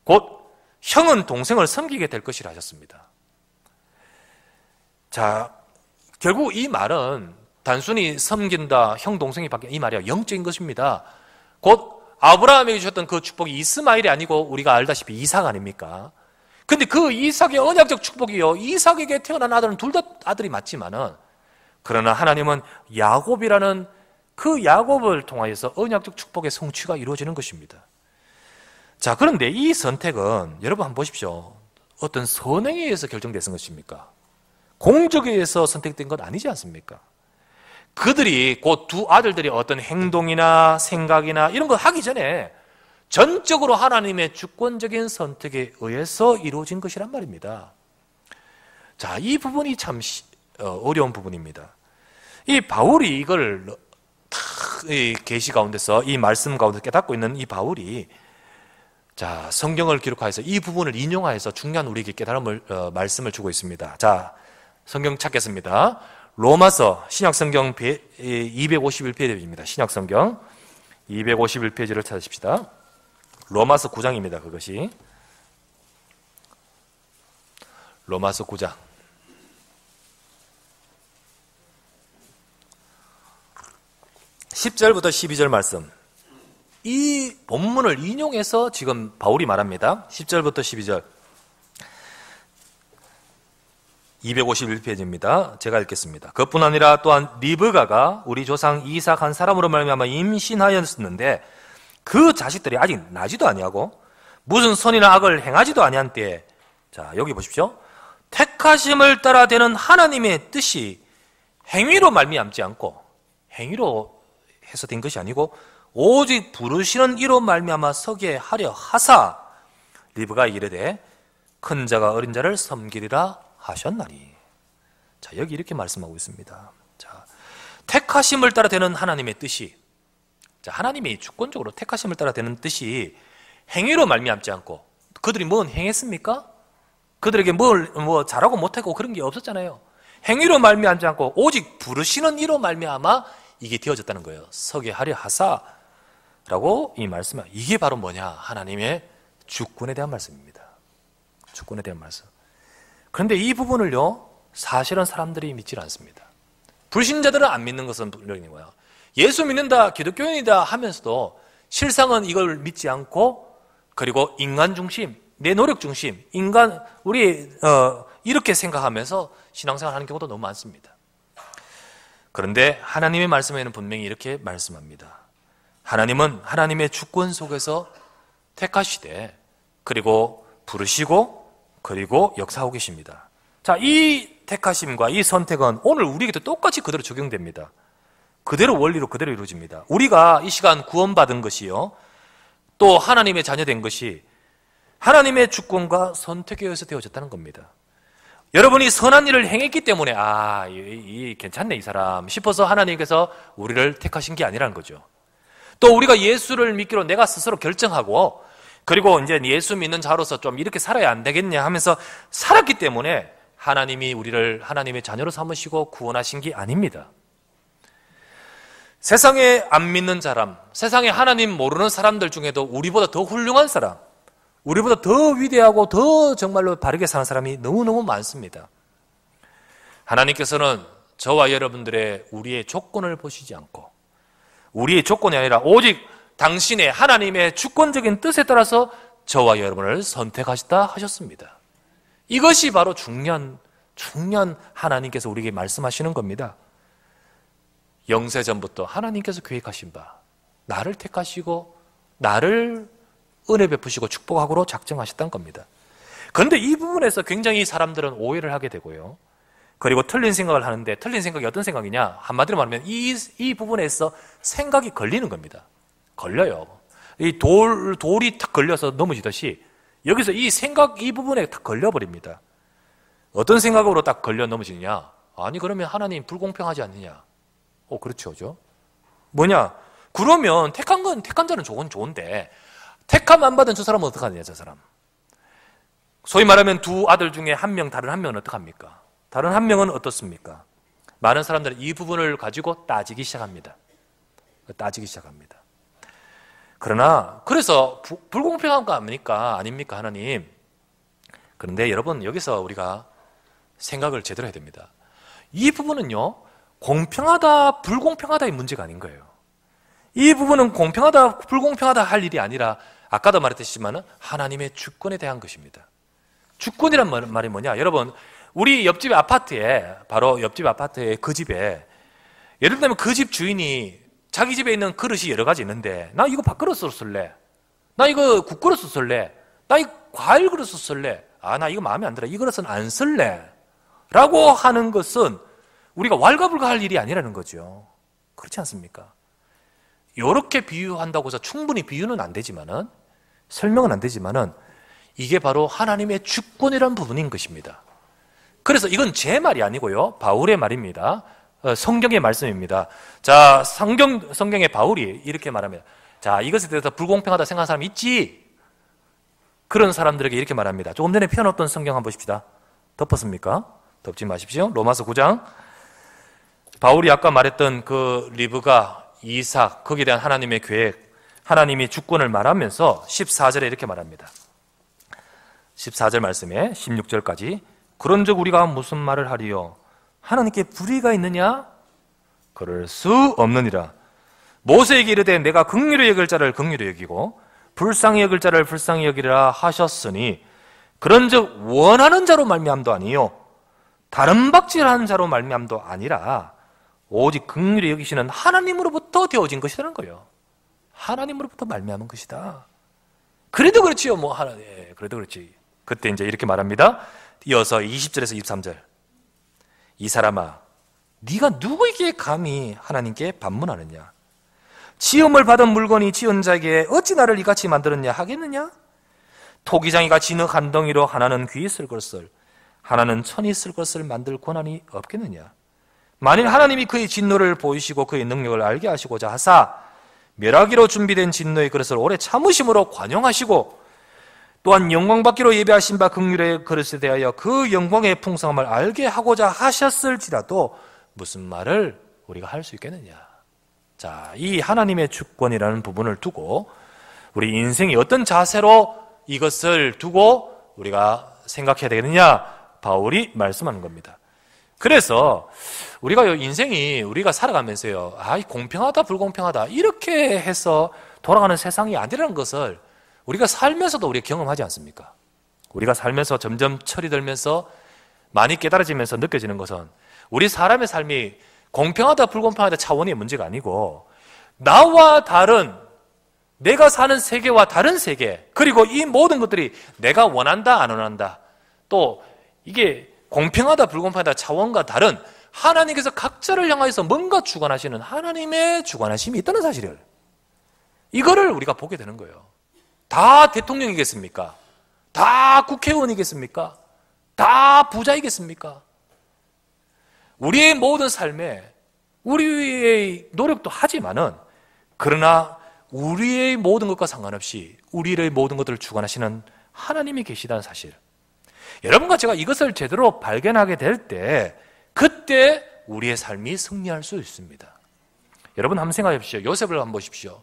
곧 형은 동생을 섬기게 될 것이라 하셨습니다. 자, 결국 이 말은 단순히 섬긴다, 형 동생이 바뀐 이 말이야 영적인 것입니다. 곧 아브라함에게 주셨던 그 축복이 이스마엘이 아니고 우리가 알다시피 이삭 아닙니까? 근데 그 이삭의 언약적 축복이요, 이삭에게 태어난 아들은 둘 다 아들이 맞지만은, 그러나 하나님은 야곱이라는 그 야곱을 통하여서 언약적 축복의 성취가 이루어지는 것입니다. 자, 그런데 이 선택은 여러분 한번 보십시오. 어떤 선행에 의해서 결정된 것입니까? 공적에 의해서 선택된 것 아니지 않습니까? 그들이 곧 두 아들들이 어떤 행동이나 생각이나 이런 거 하기 전에 전적으로 하나님의 주권적인 선택에 의해서 이루어진 것이란 말입니다. 자, 이 부분이 참 어려운 부분입니다. 이 바울이 이걸 이 계시 가운데서 이 말씀 가운데 깨닫고 있는 이 바울이, 자, 성경을 기록하여서 이 부분을 인용하여서 중요한 우리에게 깨달음을 말씀을 주고 있습니다. 자, 성경 찾겠습니다. 로마서 신약성경 251페이지입니다. 신약성경 251페이지를 찾으십시다. 로마서 9장입니다. 그것이 로마서 9장 10절부터 12절 말씀, 이 본문을 인용해서 지금 바울이 말합니다. 10절부터 12절 251페이지입니다. 제가 읽겠습니다. 그뿐 아니라 또한 리브가가 우리 조상 이삭 한 사람으로 말미암아 임신하였었는데 그 자식들이 아직 나지도 아니하고 무슨 선이나 악을 행하지도 아니한 때에, 자, 여기 보십시오. 택하심을 따라 되는 하나님의 뜻이 행위로 말미암지 않고, 행위로 해서 된 것이 아니고 오직 부르시는 이로 말미암아 서게 하려 하사 리브가 이르되 큰 자가 어린 자를 섬기리라 하셨나니. 자, 여기 이렇게 말씀하고 있습니다. 자, 택하심을 따라 되는 하나님의 뜻이, 자, 하나님이 주권적으로 택하심을 따라 되는 뜻이 행위로 말미암지 않고, 그들이 뭔 행했습니까? 그들에게 뭐 잘하고 못하고 그런 게 없었잖아요. 행위로 말미암지 않고 오직 부르시는 이로 말미암아 이게 되어졌다는 거예요. 서게 하려 하사라고 이 말씀은, 이게 바로 뭐냐? 하나님의 주권에 대한 말씀입니다. 주권에 대한 말씀. 그런데 이 부분을요, 사실은 사람들이 믿지 않습니다. 불신자들은 안 믿는 것은 분명히 뭐야? 예수 믿는다, 기독교인이다 하면서도 실상은 이걸 믿지 않고, 그리고 인간 중심, 내 노력 중심, 우리 이렇게 생각하면서 신앙생활 하는 경우도 너무 많습니다. 그런데 하나님의 말씀에는 분명히 이렇게 말씀합니다. 하나님은 하나님의 주권 속에서 택하시되, 그리고 부르시고, 그리고 역사하고 계십니다. 자, 이 택하심과 이 선택은 오늘 우리에게도 똑같이 그대로 적용됩니다. 그대로 원리로 그대로 이루어집니다. 우리가 이 시간 구원받은 것이요, 또 하나님의 자녀된 것이 하나님의 주권과 선택에 의해서 되어졌다는 겁니다. 여러분이 선한 일을 행했기 때문에 괜찮네 이 사람 싶어서 하나님께서 우리를 택하신 게 아니라는 거죠. 또 우리가 예수를 믿기로 내가 스스로 결정하고, 그리고 이제 예수 믿는 자로서 좀 이렇게 살아야 안 되겠냐 하면서 살았기 때문에 하나님이 우리를 하나님의 자녀로 삼으시고 구원하신 게 아닙니다. 세상에 안 믿는 사람, 세상에 하나님 모르는 사람들 중에도 우리보다 더 훌륭한 사람, 우리보다 더 위대하고 더 정말로 바르게 사는 사람이 너무너무 많습니다. 하나님께서는 저와 여러분들의 우리의 조건을 보시지 않고, 우리의 조건이 아니라 오직 당신의 하나님의 주권적인 뜻에 따라서 저와 여러분을 선택하셨다 하셨습니다. 이것이 바로 중요한 하나님께서 우리에게 말씀하시는 겁니다. 영세전부터 하나님께서 계획하신 바, 나를 택하시고 나를 은혜 베푸시고 축복하고로 작정하셨다는 겁니다. 그런데 이 부분에서 굉장히 사람들은 오해를 하게 되고요, 그리고 틀린 생각을 하는데, 틀린 생각이 어떤 생각이냐, 한마디로 말하면 이 부분에서 생각이 걸리는 겁니다. 걸려요. 이 돌이 탁 걸려서 넘어지듯이 여기서 이 부분에 탁 걸려버립니다. 어떤 생각으로 딱 걸려 넘어지느냐, 아니 그러면 하나님 불공평하지 않느냐? 그렇죠, 그죠? 뭐냐? 그러면 택한 자는 좋은데 택함 안 받은 저 사람은 어떡하느냐, 저 사람. 소위 말하면 두 아들 중에 한 명, 다른 한 명은 어떡합니까? 다른 한 명은 어떻습니까? 많은 사람들은 이 부분을 가지고 따지기 시작합니다. 그러나 그래서 불공평한 거 아닙니까? 하나님. 그런데 여러분 여기서 우리가 생각을 제대로 해야 됩니다. 이 부분은요, 공평하다 불공평하다의 문제가 아닌 거예요. 이 부분은 공평하다 불공평하다 할 일이 아니라 아까도 말했듯이지만 하나님의 주권에 대한 것입니다. 주권이란 말이 뭐냐? 여러분 우리 옆집 아파트에, 바로 옆집 아파트의 그 집에, 예를 들면 그 집 주인이 자기 집에 있는 그릇이 여러 가지 있는데, 나 이거 밥그릇으로 쓸래, 나 이거 국그릇으로 쓸래, 나 이 과일 그릇으로 쓸래, 나 이거 마음에 안 들어, 이 그릇은 안 쓸래 라고 하는 것은 우리가 왈가불가할 일이 아니라는 거죠. 그렇지 않습니까? 이렇게 비유한다고 해서 충분히 비유는 안 되지만은, 설명은 안 되지만은 이게 바로 하나님의 주권이라는 부분인 것입니다. 그래서 이건 제 말이 아니고요, 바울의 말입니다. 성경의 말씀입니다. 자, 성경의 바울이 이렇게 말합니다. 자, 이것에 대해서 불공평하다 생각하는 사람 있지? 그런 사람들에게 이렇게 말합니다. 조금 전에 펴놓았던 성경 한번 보십시다. 덮었습니까? 덮지 마십시오. 로마서 9장. 바울이 아까 말했던 그 리브가, 이삭, 거기에 대한 하나님의 계획, 하나님이 주권을 말하면서 14절에 이렇게 말합니다. 14절 말씀에 16절까지. 그런즉 우리가 무슨 말을 하리요? 하나님께 불의가 있느냐? 그럴 수 없느니라. 모세에게 이르되 내가 긍휼히 여길 자를 긍휼히 여기고 불쌍히 여길 자를 불쌍히 여기리라 하셨으니, 그런즉 원하는 자로 말미암도 아니요 다른 박질하는 자로 말미암도 아니라 오직 긍휼히 여기시는 하나님으로부터 되어진 것이라는 거예요. 하나님으로부터 말미암은 것이다. 그래도 그렇지요. 그래도 그렇지. 그때 이제 이렇게 말합니다. 이어서 20절에서 23절. 이 사람아, 네가 누구에게 감히 하나님께 반문하느냐? 지음을 받은 물건이 지은 자에게 어찌 나를 이같이 만들었냐 하겠느냐? 토기장이가 진흙 한 덩이로 하나는 귀 있을 것을, 하나는 천이 있을 것을 만들 권한이 없겠느냐? 만일 하나님이 그의 진노를 보이시고 그의 능력을 알게 하시고자 하사 멸하기로 준비된 진노의 그릇을 오래 참으심으로 관용하시고, 또한 영광받기로 예배하신 바 긍휼의 그릇에 대하여 그 영광의 풍성함을 알게 하고자 하셨을지라도 무슨 말을 우리가 할 수 있겠느냐? 자, 이 하나님의 주권이라는 부분을 두고 우리 인생이 어떤 자세로 이것을 두고 우리가 생각해야 되겠느냐? 바울이 말씀하는 겁니다. 그래서 우리가 인생이, 우리가 살아가면서요, 공평하다 불공평하다 이렇게 해서 돌아가는 세상이 아니라는 것을 우리가 살면서도 우리가 경험하지 않습니까? 우리가 살면서 점점 철이 들면서 많이 깨달아지면서 느껴지는 것은 우리 사람의 삶이 공평하다 불공평하다 차원의 문제가 아니고, 나와 다른, 내가 사는 세계와 다른 세계, 그리고 이 모든 것들이 내가 원한다 안 원한다, 또 이게 공평하다 불공평하다 차원과 다른 하나님께서 각자를 향해서 뭔가 주관하시는 하나님의 주관하심이 있다는 사실을, 이거를 우리가 보게 되는 거예요. 다 대통령이겠습니까? 다 국회의원이겠습니까? 다 부자이겠습니까? 우리의 모든 삶에 우리의 노력도 하지만은, 그러나 우리의 모든 것과 상관없이 우리의 모든 것들을 주관하시는 하나님이 계시다는 사실, 여러분과 제가 이것을 제대로 발견하게 될 때, 그때 우리의 삶이 승리할 수 있습니다. 여러분 한번 생각해 보십시오. 요셉을 한번 보십시오.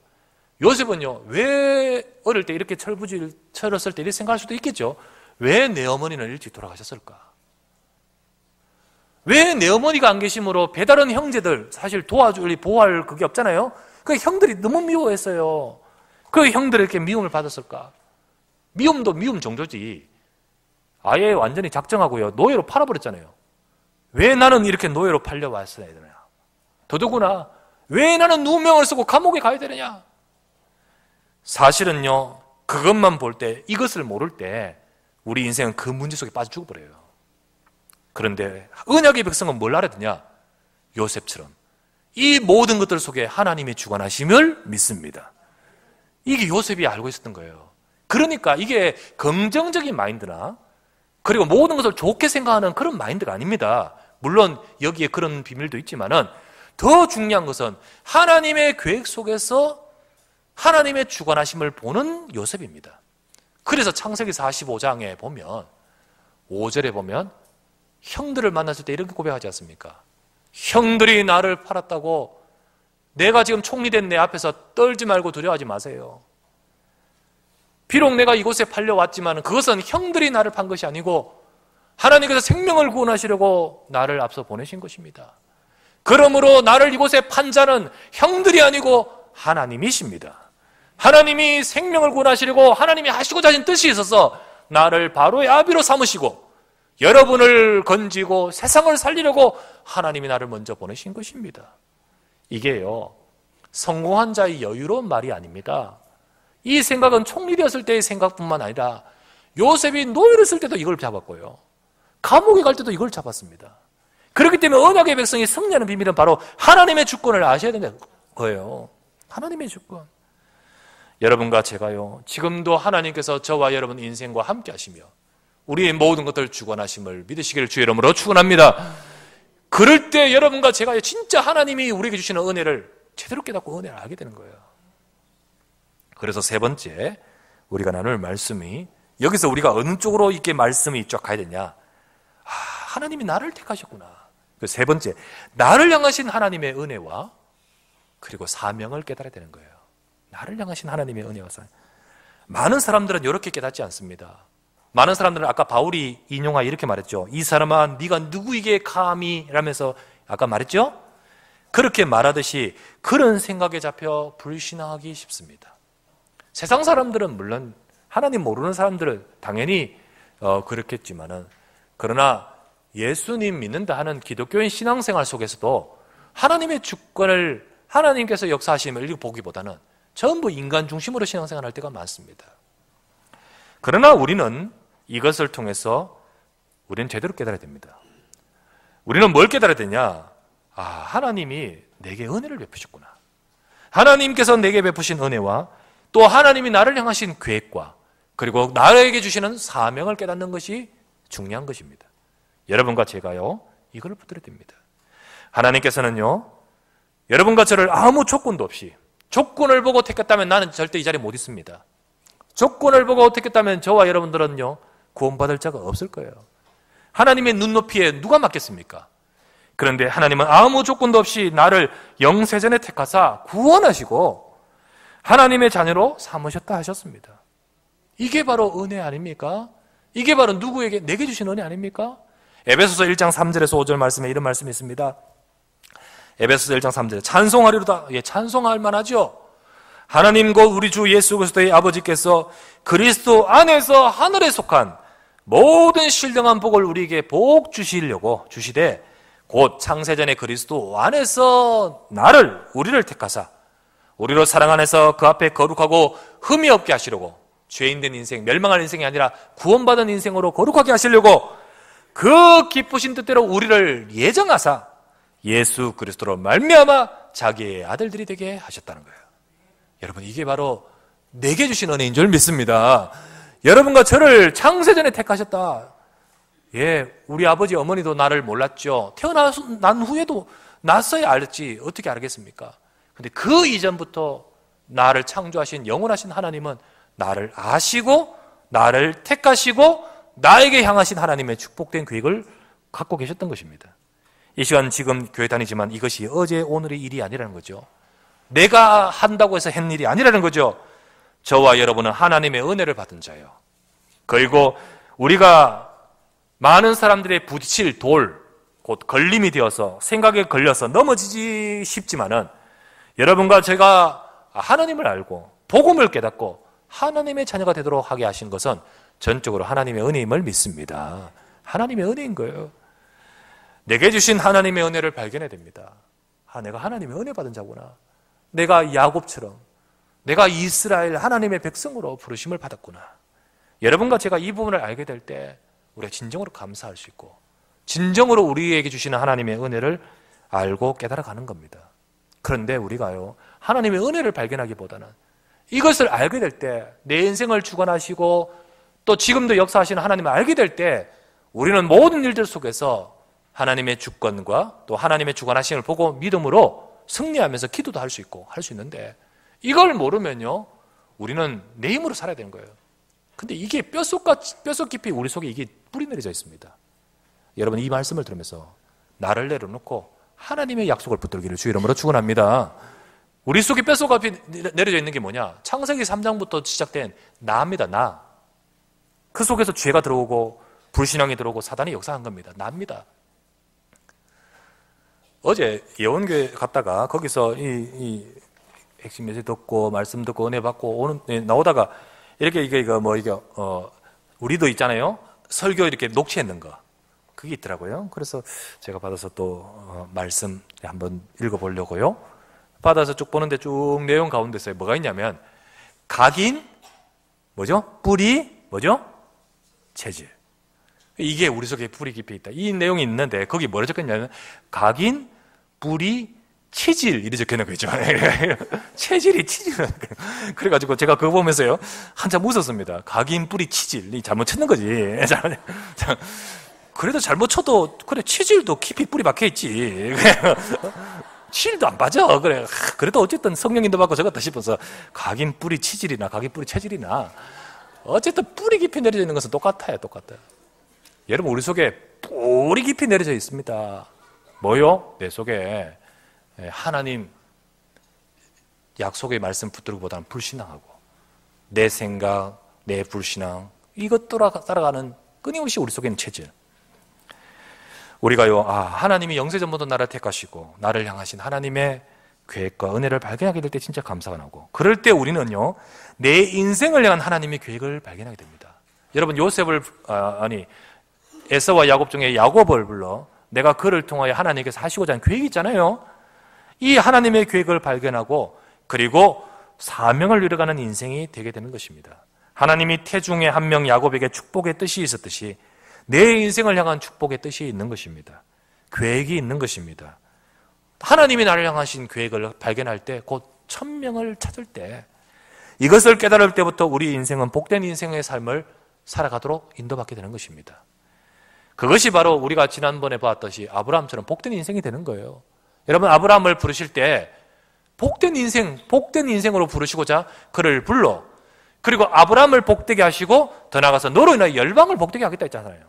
요셉은요, 왜 어릴 때 이렇게 철었을 때 이렇게 생각할 수도 있겠죠. 왜 내 어머니는 일찍 돌아가셨을까? 왜 내 어머니가 안 계심으로 배다른 형제들, 사실 보호할 그게 없잖아요. 그 형들이 너무 미워했어요. 그 형들에게 미움을 받았을까? 미움도 미움 정도지. 아예 완전히 작정하고요, 노예로 팔아버렸잖아요. 왜 나는 이렇게 노예로 팔려왔어야 되냐? 더더구나 왜 나는 누명을 쓰고 감옥에 가야 되느냐? 사실은요, 그것만 볼 때, 이것을 모를 때 우리 인생은 그 문제 속에 빠져 죽어버려요. 그런데 언약의 백성은 뭘 알아야 되냐? 요셉처럼 이 모든 것들 속에 하나님의 주관하심을 믿습니다. 이게 요셉이 알고 있었던 거예요. 그러니까 이게 긍정적인 마인드나, 그리고 모든 것을 좋게 생각하는 그런 마인드가 아닙니다. 물론 여기에 그런 비밀도 있지만은 더 중요한 것은 하나님의 계획 속에서 하나님의 주관하심을 보는 요셉입니다. 그래서 창세기 45장에 보면 5절에 보면 형들을 만났을 때 이렇게 고백하지 않습니까? 형들이 나를 팔았다고 내가 지금 총리된 내 앞에서 떨지 말고 두려워하지 마세요. 비록 내가 이곳에 팔려왔지만 그것은 형들이 나를 판 것이 아니고 하나님께서 생명을 구원하시려고 나를 앞서 보내신 것입니다. 그러므로 나를 이곳에 판 자는 형들이 아니고 하나님이십니다. 하나님이 생명을 구원하시려고 하나님이 하시고자 하신 뜻이 있어서 나를 바로의 아비로 삼으시고 여러분을 건지고 세상을 살리려고 하나님이 나를 먼저 보내신 것입니다. 이게요, 성공한 자의 여유로운 말이 아닙니다. 이 생각은 총리 되었을 때의 생각뿐만 아니라 요셉이 노예를 쓸 때도 이걸 잡았고요, 감옥에 갈 때도 이걸 잡았습니다. 그렇기 때문에 언약의 백성이 승리하는 비밀은 바로 하나님의 주권을 아셔야 되는 거예요. 하나님의 주권. 여러분과 제가요, 지금도 하나님께서 저와 여러분 인생과 함께 하시며 우리의 모든 것들을 주관하심을 믿으시기를 주의 이름으로 축원합니다. 그럴 때 여러분과 제가 진짜 하나님이 우리에게 주시는 은혜를 제대로 깨닫고 은혜를 알게 되는 거예요. 그래서 세 번째 우리가 나눌 말씀이, 여기서 우리가 어느 쪽으로 이렇게 말씀이 쫙 가야 되냐, 하나님이 나를 택하셨구나. 그 세 번째, 나를 향하신 하나님의 은혜와 그리고 사명을 깨달아야 되는 거예요. 나를 향하신 하나님의 은혜와 사명. 많은 사람들은 이렇게 깨닫지 않습니다. 많은 사람들은 아까 바울이 인용하 이렇게 말했죠. 이 사람아 네가 누구에게 감히 라면서 아까 말했죠. 그렇게 말하듯이 그런 생각에 잡혀 불신앙하기 쉽습니다. 세상 사람들은 물론 하나님 모르는 사람들은 당연히 그렇겠지만은, 그러나 예수님 믿는다 하는 기독교인 신앙생활 속에서도 하나님의 주권을, 하나님께서 역사하심을 보기보다는 전부 인간 중심으로 신앙생활할 때가 많습니다. 그러나 우리는 이것을 통해서 우리는 제대로 깨달아야 됩니다. 우리는 뭘 깨달아야 되냐? 하나님이 내게 은혜를 베푸셨구나. 하나님께서 내게 베푸신 은혜와 또 하나님이 나를 향하신 계획과 그리고 나에게 주시는 사명을 깨닫는 것이 중요한 것입니다. 여러분과 제가요, 이걸 붙들어야 됩니다. 하나님께서는요, 여러분과 저를 아무 조건도 없이, 조건을 보고 택했다면 나는 절대 이 자리에 못 있습니다. 조건을 보고 택했다면 저와 여러분들은요, 구원받을 자가 없을 거예요. 하나님의 눈높이에 누가 맞겠습니까? 그런데 하나님은 아무 조건도 없이 나를 영세전에 택하사 구원하시고 하나님의 자녀로 삼으셨다 하셨습니다. 이게 바로 은혜 아닙니까? 이게 바로 누구에게? 내게 주신 은혜 아닙니까? 에베소서 1장 3절에서 5절 말씀에 이런 말씀이 있습니다. 에베소서 1장 3절에 찬송하리로다. 찬송할 만하죠. 하나님 곧 우리 주 예수 그리스도의 아버지께서 그리스도 안에서 하늘에 속한 모든 신령한 복을 우리에게 복 주시려고 주시되 곧 창세전에 그리스도 안에서 우리를 택하사 우리로 사랑 안에서 그 앞에 거룩하고 흠이 없게 하시려고, 죄인된 인생, 멸망할 인생이 아니라 구원받은 인생으로 거룩하게 하시려고 그 기쁘신 뜻대로 우리를 예정하사 예수 그리스도로 말미암아 자기의 아들들이 되게 하셨다는 거예요. 여러분, 이게 바로 내게 주신 은혜인 줄 믿습니다. 여러분과 저를 창세전에 택하셨다. 우리 아버지 어머니도 나를 몰랐죠. 태어난 후에도 났어야 알지 어떻게 알겠습니까? 근데 그 이전부터 나를 창조하신 영원하신 하나님은 나를 아시고 나를 택하시고 나에게 향하신 하나님의 축복된 계획을 갖고 계셨던 것입니다. 이 시간 지금 교회 다니지만 이것이 어제 오늘의 일이 아니라는 거죠. 내가 한다고 해서 한 일이 아니라는 거죠. 저와 여러분은 하나님의 은혜를 받은 자예요. 그리고 우리가 많은 사람들의 부딪힐 돌, 곧 걸림이 되어서 생각에 걸려서 넘어지지 싶지만은, 여러분과 제가 하나님을 알고 복음을 깨닫고 하나님의 자녀가 되도록 하게 하신 것은 전적으로 하나님의 은혜임을 믿습니다. 하나님의 은혜인 거예요. 내게 주신 하나님의 은혜를 발견해야 됩니다. 내가 하나님의 은혜 받은 자구나. 내가 야곱처럼, 내가 이스라엘 하나님의 백성으로 부르심을 받았구나. 여러분과 제가 이 부분을 알게 될 때 우리가 진정으로 감사할 수 있고 진정으로 우리에게 주시는 하나님의 은혜를 알고 깨달아가는 겁니다. 그런데 우리가요, 하나님의 은혜를 발견하기보다는 이것을 알게 될 때, 내 인생을 주관하시고 또 지금도 역사하시는 하나님을 알게 될 때 우리는 모든 일들 속에서 하나님의 주권과 또 하나님의 주관하심을 보고 믿음으로 승리하면서 기도도 할 수 있고 할 수 있는데, 이걸 모르면요 우리는 내 힘으로 살아야 되는 거예요. 근데 이게 뼛속 깊이 우리 속에 이게 뿌리 내려져 있습니다. 여러분, 이 말씀을 들으면서 나를 내려놓고 하나님의 약속을 붙들기를 주 이름으로 축원합니다. 우리 속에 뼛속 깊이 내려져 있는 게 뭐냐? 창세기 3장부터 시작된 나입니다. 나. 그 속에서 죄가 들어오고 불신앙이 들어오고 사단이 역사한 겁니다. 나입니다. 어제 예원교회 갔다가 거기서 이 핵심 메시지 듣고 말씀 듣고 은혜 받고 나오다가 이렇게 우리도 있잖아요. 설교 이렇게 녹취했는 거. 그게 있더라고요. 그래서 제가 받아서 또 말씀 한번 읽어보려고요. 받아서 쭉 보는데 쭉 내용 가운데서 뭐가 있냐면 각인 뭐죠? 뿌리 뭐죠? 체질. 이게 우리 속에 뿌리 깊이 있다. 이 내용이 있는데 거기 뭐라 적혔냐면 각인, 뿌리, 치질 이렇게 적혀있는 거죠. 체질이 치질. 그래가지고 제가 그거 보면서요 한참 웃었습니다. 각인, 뿌리, 치질. 잘못 쳤는 거지. 그래도 잘못 쳐도 그래 치질도 깊이 뿌리 박혀있지. 치질도 안 빠져. 그래. 그래도 어쨌든 성령인도 받고 적었다 싶어서 각인, 뿌리, 치질이나 각인, 뿌리, 체질이나 어쨌든 뿌리 깊이 내려져 있는 것은 똑같아요. 여러분, 우리 속에 뿌리 깊이 내려져 있습니다. 뭐요? 내 속에 하나님 약속의 말씀 붙들기보다는 불신앙하고 내 생각, 내 불신앙 이것 따라가는 끊임없이 우리 속에 있는 체질. 우리가요, 하나님이 영세전부터 나를 택하시고 나를 향하신 하나님의 계획과 은혜를 발견하게 될 때 진짜 감사가 나고, 그럴 때 우리는요 내 인생을 향한 하나님의 계획을 발견하게 됩니다. 여러분, 에서와 야곱 중에 야곱을 불러 내가 그를 통하여 하나님께서 하시고자 하는 계획이 있잖아요. 이 하나님의 계획을 발견하고 그리고 사명을 이뤄가는 인생이 되게 되는 것입니다. 하나님이 태중에 한 명 야곱에게 축복의 뜻이 있었듯이 내 인생을 향한 축복의 뜻이 있는 것입니다. 계획이 있는 것입니다. 하나님이 나를 향하신 계획을 발견할 때, 곧 천명을 찾을 때, 이것을 깨달을 때부터 우리 인생은 복된 인생의 삶을 살아가도록 인도받게 되는 것입니다. 그것이 바로 우리가 지난번에 보았듯이 아브라함처럼 복된 인생이 되는 거예요. 여러분, 아브라함을 부르실 때 복된 인생으로 부르시고자 그를 불러, 그리고 아브라함을 복되게 하시고 더 나아가서 너로 인하여 열방을 복되게 하겠다 했잖아요.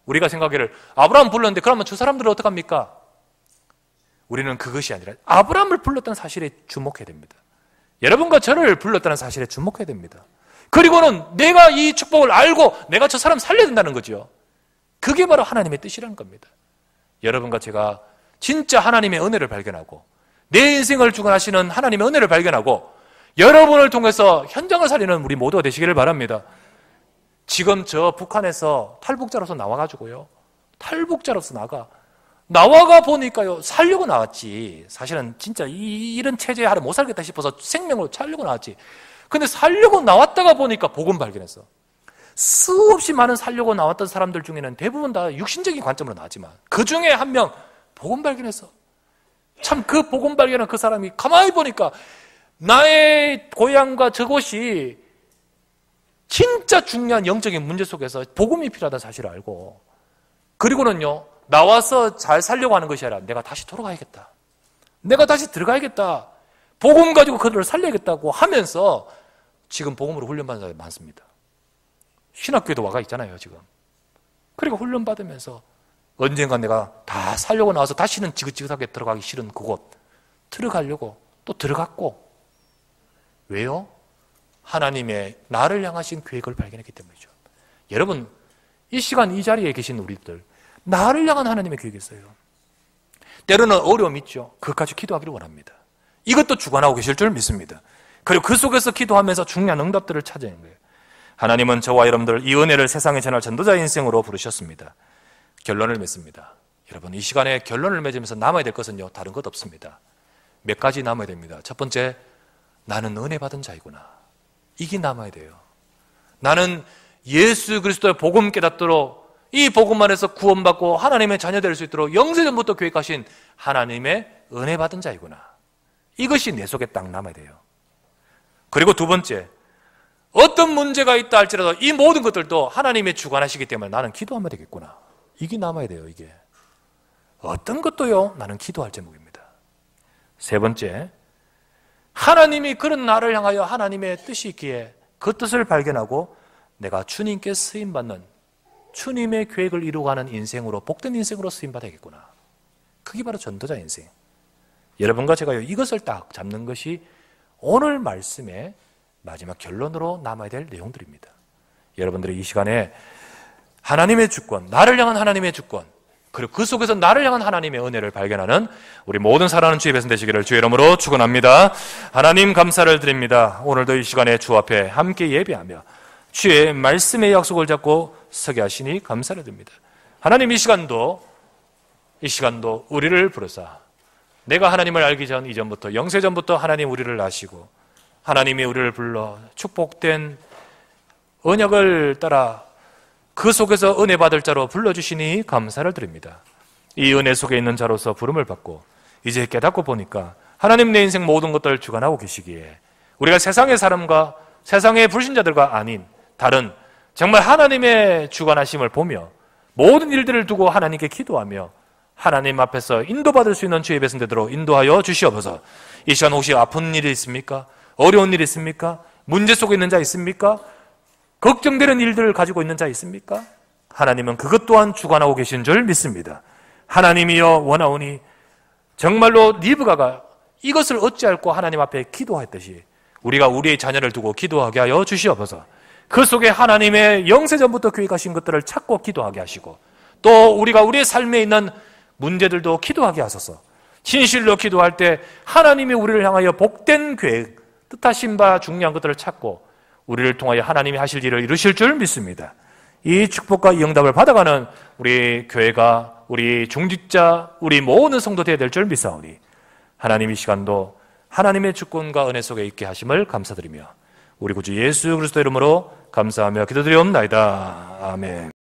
우리가 생각하기를 아브라함 불렀는데 그러면 저 사람들은 어떡합니까? 우리는 그것이 아니라 아브라함을 불렀다는 사실에 주목해야 됩니다. 여러분과 저를 불렀다는 사실에 주목해야 됩니다. 그리고는 내가 이 축복을 알고 내가 저 사람 살려야 된다는 거죠. 그게 바로 하나님의 뜻이라는 겁니다. 여러분과 제가 진짜 하나님의 은혜를 발견하고 내 인생을 주관하시는 하나님의 은혜를 발견하고 여러분을 통해서 현장을 살리는 우리 모두가 되시기를 바랍니다. 지금 저 북한에서 탈북자로서 나와가지고요, 나와가 보니까요 살려고 나왔지. 사실은 진짜 이런 체제에 하루 못 살겠다 싶어서 생명으로 살려고 나왔지. 근데 살려고 나왔다가 보니까 복음 발견했어. 수없이 많은 살려고 나왔던 사람들 중에는 대부분 다 육신적인 관점으로 나왔지만 그 중에 한 명 복음 발견했어. 참, 그 복음 발견한 그 사람이 가만히 보니까 나의 고향과 저곳이 진짜 중요한 영적인 문제 속에서 복음이 필요하다는 사실을 알고, 그리고는요 나와서 잘 살려고 하는 것이 아니라 내가 다시 돌아가야겠다, 내가 다시 들어가야겠다, 복음 가지고 그들을 살려야겠다고 하면서 지금 복음으로 훈련받는 사람이 많습니다. 신학교에도 와가 있잖아요 지금. 그리고 훈련받으면서 언젠가 내가 다 살려고 나와서 다시는 지긋지긋하게 들어가기 싫은 그곳 들어가려고 또 들어갔고. 왜요? 하나님의 나를 향하신 계획을 발견했기 때문이죠. 여러분, 이 시간 이 자리에 계신 우리들, 나를 향한 하나님의 계획이 있어요. 때로는 어려움이 있죠. 그것까지 기도하기를 원합니다. 이것도 주관하고 계실 줄 믿습니다. 그리고 그 속에서 기도하면서 중요한 응답들을 찾아내는 거예요. 하나님은 저와 여러분들 이 은혜를 세상에 전할 전도자의 인생으로 부르셨습니다. 결론을 맺습니다. 여러분, 이 시간에 결론을 맺으면서 남아야 될 것은요 다른 것 없습니다. 몇 가지 남아야 됩니다. 첫 번째, 나는 은혜 받은 자이구나. 이게 남아야 돼요. 나는 예수 그리스도의 복음 깨닫도록, 이 복음 안에서 구원받고 하나님의 자녀 될 수 있도록 영세전부터 계획하신 하나님의 은혜 받은 자이구나. 이것이 내 속에 딱 남아야 돼요. 그리고 두 번째, 어떤 문제가 있다 할지라도 이 모든 것들도 하나님의 주관하시기 때문에 나는 기도하면 되겠구나. 이게 남아야 돼요. 이게 어떤 것도요, 나는 기도할 제목입니다. 세 번째, 하나님이 그런 나를 향하여 하나님의 뜻이 있기에 그 뜻을 발견하고 내가 주님께 쓰임받는 주님의 계획을 이루어가는 인생으로, 복된 인생으로 쓰임받아야겠구나. 그게 바로 전도자 인생. 여러분과 제가요, 이것을 딱 잡는 것이 오늘 말씀의 마지막 결론으로 남아야 될 내용들입니다. 여러분들이 이 시간에 하나님의 주권, 나를 향한 하나님의 주권, 그리고 그 속에서 나를 향한 하나님의 은혜를 발견하는 우리 모든 사랑하는 주의 백성 되시기를 주의 이름으로 축원합니다. 하나님 감사를 드립니다. 오늘도 이 시간에 주 앞에 함께 예배하며 주의 말씀의 약속을 잡고 서게 하시니 감사를 드립니다. 하나님 이 시간도 우리를 부르사 내가 하나님을 알기 전 이전부터 영세전부터 하나님 우리를 아시고 하나님이 우리를 불러 축복된 언약을 따라 그 속에서 은혜 받을 자로 불러주시니 감사를 드립니다. 이 은혜 속에 있는 자로서 부름을 받고 이제 깨닫고 보니까 하나님 내 인생 모든 것들을 주관하고 계시기에 우리가 세상의 사람과 세상의 불신자들과 아닌 다른 정말 하나님의 주관하심을 보며 모든 일들을 두고 하나님께 기도하며 하나님 앞에서 인도받을 수 있는 주의 백성되도록 인도하여 주시옵소서. 이 시간 혹시 아픈 일이 있습니까? 어려운 일이 있습니까? 문제 속에 있는 자 있습니까? 걱정되는 일들을 가지고 있는 자 있습니까? 하나님은 그것 또한 주관하고 계신 줄 믿습니다. 하나님이여 원하오니 정말로 리브가가 이것을 어찌할꼬 하나님 앞에 기도했듯이 우리가 우리의 자녀를 두고 기도하게 하여 주시옵소서. 그 속에 하나님의 영세전부터 계획하신 것들을 찾고 기도하게 하시고 또 우리가 우리의 삶에 있는 문제들도 기도하게 하소서. 진실로 기도할 때 하나님이 우리를 향하여 복된 계획, 뜻하신 바 중요한 것들을 찾고 우리를 통하여 하나님이 하실 일을 이루실 줄 믿습니다. 이 축복과 이 응답을 받아가는 우리 교회가, 우리 중직자, 우리 모든 성도 되어야 될 줄 믿사오니 하나님 이 시간도 하나님의 주권과 은혜 속에 있게 하심을 감사드리며 우리 구주 예수 그리스도 이름으로 감사하며 기도드리옵나이다. 아멘.